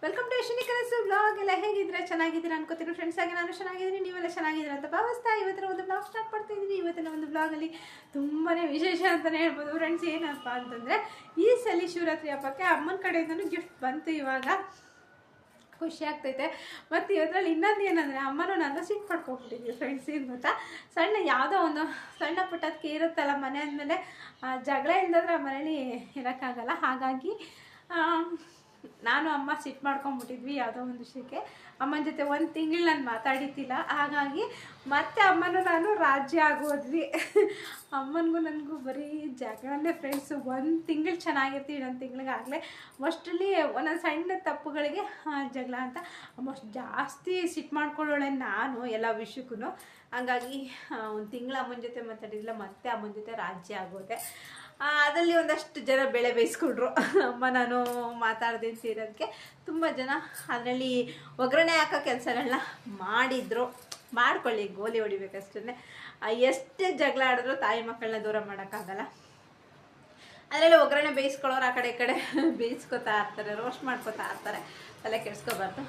Welcome to ಯಶಿನಿ ಕನಸು blog. ಎಲ್ಲ ಹೇಗಿದ್ರೆ ಚೆನ್ನಾಗಿದ್ದೀರಾ ಅನ್ಕೋತೀನಿ ಫ್ರೆಂಡ್ಸ್. ಆಗಿ ನಾನು ಚೆನ್ನಾಗಿದ್ದೀನಿ, ನೀವೆಲ್ಲ ಚೆನ್ನಾಗಿದ್ದೀರಾ ಅಂತ ಭಾವಿಸ್ತಾ ಇವತ್ತಿನ ಒಂದು ಬ್ಲಾಗ್ ಸ್ಟಾರ್ಟ್ ಮಾಡ್ತಾ ಇದ್ದೀನಿ. ಇವತ್ತಿನ ಒಂದು ಬ್ಲಾಗಲ್ಲಿ ತುಂಬಾ ವಿಶೇಷ ಅಂತಲೇ ಹೇಳ್ಬೋದು ಫ್ರೆಂಡ್ಸ್. ಏನಪ್ಪ ಅಂತಂದರೆ, ಈ ಸಲ ಶಿವರಾತ್ರಿ ಹಬ್ಬಕ್ಕೆ ಅಮ್ಮನ ಕಡೆಯಿಂದನೂ ಗಿಫ್ಟ್ ಬಂತು. ಇವಾಗ ಖುಷಿ ಆಗ್ತೈತೆ. ಮತ್ತು ಇವತ್ತರಲ್ಲಿ ಇನ್ನೊಂದು ಏನಂದರೆ, ಅಮ್ಮನೂ ನಾನು ಸಿಟ್ಟು ಪಡ್ಕೊಂಡ್ಬಿಟ್ಟಿದ್ವಿ ಫ್ರೆಂಡ್ಸ್. ಏನು ಗೊತ್ತಾ, ಯಾವುದೋ ಒಂದು ಸಣ್ಣ ಪುಟ್ಟದಕ್ಕೆ ಇರುತ್ತಲ್ಲ ಮನೆ ಅಂದಮೇಲೆ ಜಗಳ ಇಲ್ಲದ್ರೆ ಆ ಮನೇಲಿ ಇರೋಕ್ಕಾಗಲ್ಲ. ಹಾಗಾಗಿ ನಾನು ಅಮ್ಮ ಸಿಟ್ಟು ಮಾಡ್ಕೊಂಬಿಟ್ಟಿದ್ವಿ ಯಾವುದೋ ಒಂದು ವಿಷಯಕ್ಕೆ. ಅಮ್ಮನ ಜೊತೆ ಒಂದು ತಿಂಗಳು ನಾನು ಮಾತಾಡಿದ್ದಿಲ್ಲ. ಹಾಗಾಗಿ ಮತ್ತೆ ಅಮ್ಮನೂ ನಾನು ರಾಜ್ಯ ಆಗೋದ್ವಿ. ಅಮ್ಮನಿಗೂ ನನಗೂ ಬರೀ ಜಗಳನೇ ಫ್ರೆಂಡ್ಸು. ಒಂದು ತಿಂಗಳು ಚೆನ್ನಾಗಿರ್ತೀವಿ, ಇನ್ನೊಂದು ತಿಂಗಳಿಗಾಗಲೇ ಮೋಸ್ಟ್ಲಿ ಒಂದೊಂದು ಸಣ್ಣ ತಪ್ಪುಗಳಿಗೆ ಜಗಳ ಅಂತ. ಆಲ್ಮೋಸ್ಟ್ ಜಾಸ್ತಿ ಸಿಟ್ಟು ಮಾಡ್ಕೊಳ್ಳೋಳೆ ನಾನು ಎಲ್ಲ ವಿಷಯಕ್ಕೂ. ಹಂಗಾಗಿ ಒಂದು ತಿಂಗಳು ಅಮ್ಮನ ಜೊತೆ ಮಾತಾಡಿದಿಲ್ಲ, ಮತ್ತೆ ಅಮ್ಮನ ಜೊತೆ ರಾಜ್ಯ ಆಗೋದೆ. ಅದರಲ್ಲಿ ಒಂದಷ್ಟು ಜನ ಬೆಳೆ ಬೇಯಿಸ್ಕೊಂಡ್ರು ಅಮ್ಮ ನಾನು ಮಾತಾಡ್ದೆ ಅಂತ ಇರೋದಕ್ಕೆ. ತುಂಬ ಜನ ಅದರಲ್ಲಿ ಒಗ್ಗರಣೆ ಹಾಕೋ ಕೆಲಸಗಳನ್ನ ಮಾಡಿದರು. ಮಾಡ್ಕೊಳ್ಳಿ, ಗೋಲಿ ಹೊಡಿಬೇಕಷ್ಟೇ. ಎಷ್ಟೇ ಜಗಳ ಆಡಿದ್ರು ತಾಯಿ ಮಕ್ಕಳನ್ನ ದೂರ ಮಾಡೋಕ್ಕಾಗಲ್ಲ. ಅದರಲ್ಲಿ ಒಗ್ಗರಣೆ ಬೇಯಿಸ್ಕೊಳ್ಳೋರು ಆ ಕಡೆ ಈ ಕಡೆ ಬೇಯಿಸ್ಕೊತಾ ಇರ್ತಾರೆ, ರೋಸ್ಟ್ ಮಾಡ್ಕೊತಾ ಇರ್ತಾರೆ. ತಲೆ ಕೆಡಿಸ್ಕೋಬಾರ್ದು.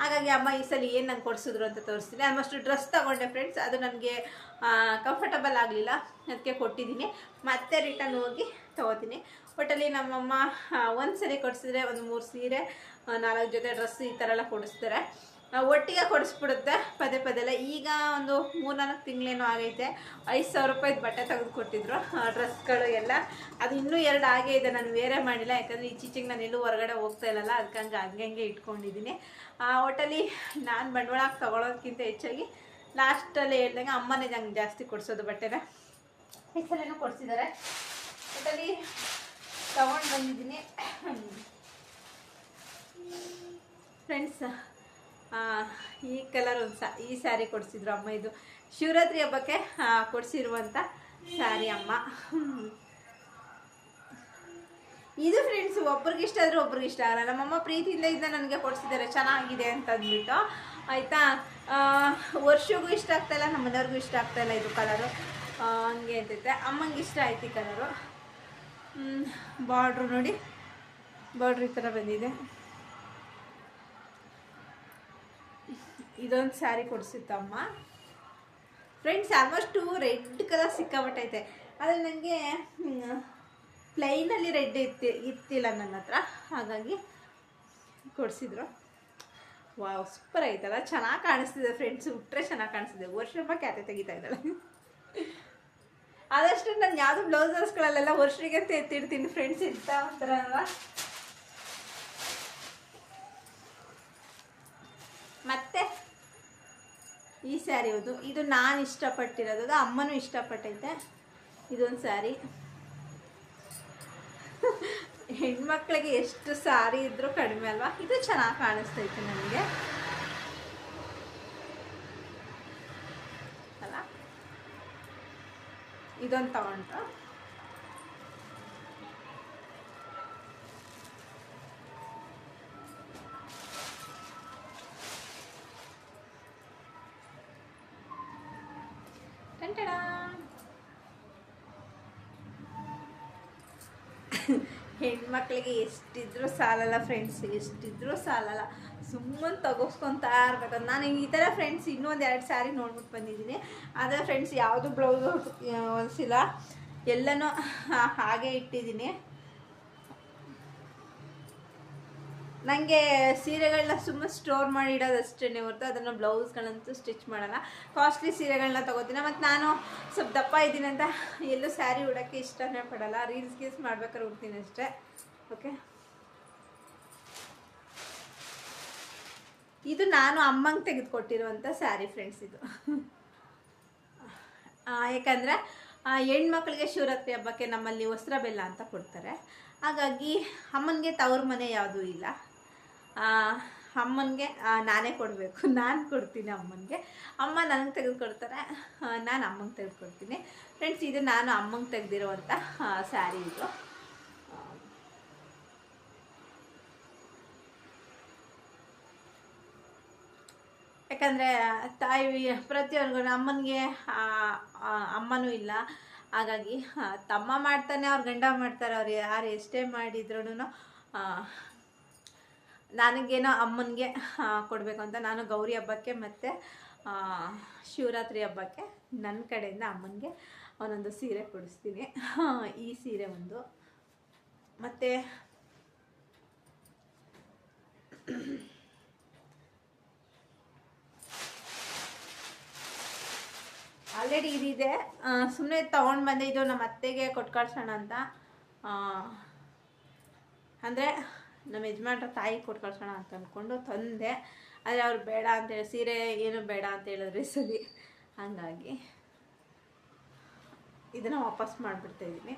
ಹಾಗಾಗಿ ಅಮ್ಮ ಈ ಸಲ ಏನು ನಂಗೆ ಕೊಡಿಸಿದ್ರು ಅಂತ ತೋರಿಸ್ತೀನಿ. ಆಲ್ಮೋಸ್ಟ್ ಡ್ರೆಸ್ ತೊಗೊಂಡೆ ಫ್ರೆಂಡ್ಸ್. ಅದು ನನಗೆ ಕಂಫರ್ಟಬಲ್ ಆಗಲಿಲ್ಲ, ಅದಕ್ಕೆ ಕೊಟ್ಟಿದ್ದೀನಿ. ಮತ್ತೆ ರಿಟರ್ನ್ ಹೋಗಿ ತೊಗೋತೀನಿ. ಒಟ್ಟಲ್ಲಿ ನಮ್ಮಮ್ಮ ಒಂದು ಸರಿ ಕೊಡಿಸಿದ್ರೆ ಒಂದು 3 ಸೀರೆ 4 ಜೊತೆ ಡ್ರೆಸ್ ಈ ಥರ ಎಲ್ಲ ಕೊಡಿಸ್ತಾರೆ. ಒಟ್ಟಿಗೆ ಕೊಡಿಸ್ಬಿಡುತ್ತೆ ಪದೇ ಪದೇಲೆ. ಈಗ ಒಂದು 3-4 ತಿಂಗಳೇನೋ ಆಗೈತೆ. 5,000 ರೂಪಾಯಿದು ಬಟ್ಟೆ ತೆಗೆದು ಕೊಟ್ಟಿದ್ರು, ಡ್ರೆಸ್ಗಳು ಎಲ್ಲ. ಅದು ಇನ್ನೂ 2 ಆಗೇ ಇದೆ, ನಾನು ಬೇರೆ ಮಾಡಿಲ್ಲ. ಯಾಕಂದರೆ ಈಚೀಚೆಗೆ ನಾನು ಎಲ್ಲೂ ಹೊರಗಡೆ ಹೋಗ್ತಾ ಇಲ್ಲಲ್ಲ, ಅದಕ್ಕೆ ಹಂಗೆ ಇಟ್ಕೊಂಡಿದ್ದೀನಿ. ಒಟ್ಟಲ್ಲಿ ನಾನು ಬಂಡವಾಳ ತೊಗೊಳೋದಕ್ಕಿಂತ ಹೆಚ್ಚಾಗಿ ಲಾಸ್ಟಲ್ಲಿ ಹೇಳ್ದಂಗೆ ಅಮ್ಮನೇ ನಂಗೆ ಜಾಸ್ತಿ ಕೊಡಿಸೋದು ಬಟ್ಟೆನ. ಈ ಸಲನೂ ಕೊಡಿಸಿದ್ದಾರೆ. ಒಟ್ಟಲ್ಲಿ ತೊಗೊಂಡು ಬಂದಿದ್ದೀನಿ ಫ್ರೆಂಡ್ಸ್. ಈ ಕಲರ್ ಈ ಸ್ಯಾರಿ ಕೊಡಿಸಿದ್ರು ಅಮ್ಮ. ಇದು ಶಿವರಾತ್ರಿ ಹಬ್ಬಕ್ಕೆ ಕೊಡಿಸಿರುವಂಥ ಸ್ಯಾರಿ ಅಮ್ಮ. ಇದು ಫ್ರೆಂಡ್ಸ್ ಒಬ್ರಿಗೆ ಇಷ್ಟ ಆದರೆ ಒಬ್ರಿಗೆ ಇಷ್ಟ ಆಗಲ್ಲ. ನಮ್ಮಮ್ಮ ಪ್ರೀತಿಯಿಂದ ಇದನ್ನ ನನಗೆ ಕೊಡಿಸಿದ್ದಾರೆ, ಚೆನ್ನಾಗಿದೆ ಅಂತ ಅಂದ್ಬಿಟ್ಟು. ಆಯಿತಾ, ವರ್ಷಗೂ ಇಷ್ಟ ಆಗ್ತಾಯಿಲ್ಲ, ನಮ್ಮ ಮನೆಯವ್ರಿಗೂ ಇಷ್ಟ ಆಗ್ತಾಯಿಲ್ಲ ಇದು ಕಲರು. ಹಂಗೆ ಅಂತೈತೆ. ಅಮ್ಮಂಗೆ ಇಷ್ಟ ಆಯ್ತು ಈ ಕಲರು. ಬಾರ್ಡ್ರು ನೋಡಿ, ಬಾರ್ಡ್ರ್ ಈ ಥರ ಬಂದಿದೆ. ಇದೊಂದು ಸ್ಯಾರಿ ಕೊಡಿಸಿತ್ತು ಅಮ್ಮ ಫ್ರೆಂಡ್ಸ್. ಆಲ್ಮೋಸ್ಟು ರೆಡ್ ಕಲರ್ ಸಿಕ್ಕಾಬಿಟ್ಟೈತೆ. ಆದರೆ ನನಗೆ ಪ್ಲೈನಲ್ಲಿ ರೆಡ್ ಇತ್ತಿಲ್ಲ ನನ್ನ ಹತ್ರ, ಹಾಗಾಗಿ ಕೊಡಿಸಿದ್ರು. ವಾವ್, ಸೂಪರ್ ಆಯ್ತಲ್ಲ, ಚೆನ್ನಾಗಿ ಕಾಣಿಸ್ತಿದೆ ಫ್ರೆಂಡ್ಸ್. ಉಟ್ರೆ ಚೆನ್ನಾಗಿ ಕಾಣಿಸ್ತಿದೆ. ವರ್ಷ ಕ್ಯಾತೆ ತೆಗಿತಾ ಇದ್ದಾಳೆ. ಆದಷ್ಟು ನಾನು ಯಾವುದು ಬ್ಲೌಸಸ್ಗಳಲ್ಲೆಲ್ಲ ವರ್ಷರಿಗೆ ಎತ್ತಿಡ್ತೀನಿ ಫ್ರೆಂಡ್ಸ್. ಇರ್ತಾ ಒಂಥರ ಅಲ್ವಾ. ಮತ್ತೆ ಈ ಸ್ಯಾರಿ ಇದು ನಾನು ಇಷ್ಟಪಟ್ಟಿರೋದು, ಅದು ಅಮ್ಮನೂ ಇಷ್ಟಪಟ್ಟೈತೆ. ಇದೊಂದು ಸ್ಯಾರಿ. ಹೆಣ್ಮಕ್ಳಿಗೆ ಎಷ್ಟು ಸ್ಯಾರಿ ಇದ್ರೂ ಕಡಿಮೆ ಅಲ್ವಾ. ಇದು ಚೆನ್ನಾಗಿ ಕಾಣಿಸ್ತೈತೆ ನನಗೆ ಅಲ್ಲ. ಇದೊಂದು ತಗೊಂಡ್ರು. ಹೆಣ್ಮಕ್ಳಿಗೆ ಎಷ್ಟಿದ್ರೂ ಸಾಲಲ್ಲ ಫ್ರೆಂಡ್ಸ್, ಎಷ್ಟಿದ್ರೂ ಸಾಲಲ್ಲ. ಸುಮ್ಮನೆ ತಗೋಸ್ಕೊತಾ ಇರ್ಬೇಕು. ನಾನು ಈ ಥರ ಫ್ರೆಂಡ್ಸ್ ಇನ್ನೊಂದು 2 ಸ್ಯಾರಿ ನೋಡ್ಬಿಟ್ಟು ಬಂದಿದ್ದೀನಿ. ಆದರೆ ಫ್ರೆಂಡ್ಸ್ ಯಾವುದು ಬ್ಲೌಸು ಹೊಲಿಸಿಲ್ಲ, ಎಲ್ಲನೂ ಹಾಗೆ ಇಟ್ಟಿದ್ದೀನಿ. ನನಗೆ ಸೀರೆಗಳನ್ನ ಸುಮ್ಮನೆ ಸ್ಟೋರ್ ಮಾಡಿ ಇಡೋದಷ್ಟೇ ಹೊರತು ಅದನ್ನು ಬ್ಲೌಸ್ಗಳಂತೂ ಸ್ಟಿಚ್ ಮಾಡೋಲ್ಲ. ಕಾಸ್ಟ್ಲಿ ಸೀರೆಗಳನ್ನ ತೊಗೋತೀನಿ. ಮತ್ತು ನಾನು ಸ್ವಲ್ಪ ದಪ್ಪ ಇದ್ದೀನಿ ಅಂತ ಎಲ್ಲೂ ಸ್ಯಾರಿ ಉಡೋಕ್ಕೆ ಇಷ್ಟನೇ ಪಡಲ್ಲ. ರೀಲ್ಸ್ ಮಾಡ್ಬೇಕಾದ್ರೆ ಉಡ್ತೀನಿ ಅಷ್ಟೇ. ಓಕೆ, ಇದು ನಾನು ಅಮ್ಮಂಗೆ ತೆಗೆದುಕೊಟ್ಟಿರುವಂಥ ಸ್ಯಾರಿ ಫ್ರೆಂಡ್ಸ್. ಇದು ಯಾಕಂದರೆ ಹೆಣ್ಮಕ್ಳಿಗೆ ಶಿವರಾತ್ರಿ ಹಬ್ಬಕ್ಕೆ ನಮ್ಮಲ್ಲಿ ವಸ್ತ್ರ ಬೆಲ್ಲ ಅಂತ ಕೊಡ್ತಾರೆ. ಹಾಗಾಗಿ ಅಮ್ಮನಿಗೆ ತವ್ರ ಮನೆ ಯಾವುದೂ ಇಲ್ಲ. ಅಮ್ಮನಿಗೆ ನಾನೇ ಕೊಡಬೇಕು. ನಾನು ಕೊಡ್ತೀನಿ ಅಮ್ಮನಿಗೆ, ಅಮ್ಮ ನನಗೆ ತೆಗೆದುಕೊಡ್ತಾರೆ, ನಾನು ಅಮ್ಮಂಗೆ ತೆಗೆದುಕೊಡ್ತೀನಿ ಫ್ರೆಂಡ್ಸ್. ಇದು ನಾನು ಅಮ್ಮಂಗೆ ತೆಗೆದಿರುವಂಥ ಸ್ಯಾರಿ. ಇದು ಯಾಕಂದರೆ ತಾಯಿ ಪ್ರತಿಯೊಂದು ಅಮ್ಮನಿಗೆ ಅಮ್ಮನೂ ಇಲ್ಲ. ಹಾಗಾಗಿ ತಮ್ಮ ಮಾಡ್ತಾನೆ, ಅವ್ರ ಗಂಡ ಮಾಡ್ತಾರೆ. ಅವ್ರು ಯಾರು ಎಷ್ಟೇ ಮಾಡಿದ್ರೂ ನನಗೇನೋ ಅಮ್ಮನಿಗೆ ಕೊಡಬೇಕು ಅಂತ ನಾನು ಗೌರಿ ಹಬ್ಬಕ್ಕೆ ಮತ್ತು ಶಿವರಾತ್ರಿ ಹಬ್ಬಕ್ಕೆ ನನ್ನ ಕಡೆಯಿಂದ ಅಮ್ಮನಿಗೆ ಒಂದೊಂದು ಸೀರೆ ಕೊಡಿಸ್ತೀನಿ. ಈ ಸೀರೆ ಒಂದು, ಮತ್ತು ಆಲ್ರೆಡಿ ಇದಿದೆ, ಸುಮ್ಮನೆ ತೊಗೊಂಡು ಬಂದೆ. ಇದು ನಮ್ಮ ಅತ್ತೆಗೆ ಕೊಟ್ಟು ಕಳ್ಸೋಣ ಅಂತ, ಅಂದರೆ ನಮ್ಮ ಯಜಮಾನ್ರ ತಾಯಿ ಕೊಟ್ಟು ಕಳ್ಸೋಣ ಅಂತ ಅಂದ್ಕೊಂಡು ತಂದೆ. ಆದರೆ ಅವ್ರು ಬೇಡ ಅಂತೇಳಿ, ಸೀರೆ ಏನು ಬೇಡ ಅಂತ ಹೇಳಿದ್ರೆ ಸರಿ, ಹಾಗಾಗಿ ಇದನ್ನು ವಾಪಸ್ ಮಾಡಿಬಿಡ್ತಾಯಿದ್ದೀನಿ.